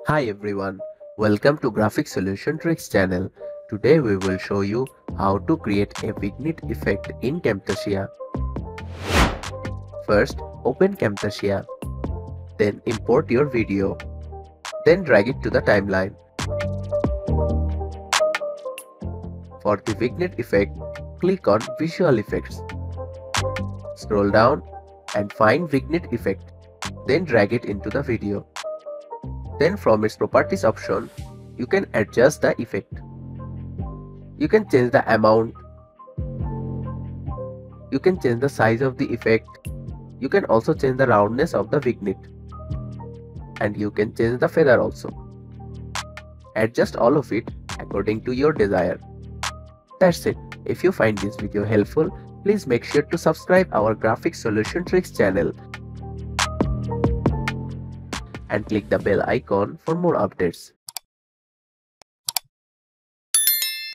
Hi everyone, welcome to Graphic Solution Tricks channel. Today we will show you how to create a vignette effect in Camtasia. First, open Camtasia, then import your video, then drag it to the timeline. For the vignette effect, click on Visual Effects. Scroll down and find Vignette effect, then drag it into the video. Then from its properties option, you can adjust the effect. You can change the amount. You can change the size of the effect. You can also change the roundness of the vignette. And you can change the feather also. Adjust all of it according to your desire. That's it. If you find this video helpful, please make sure to subscribe our Graphic Solution Tricks channel and click the bell icon for more updates.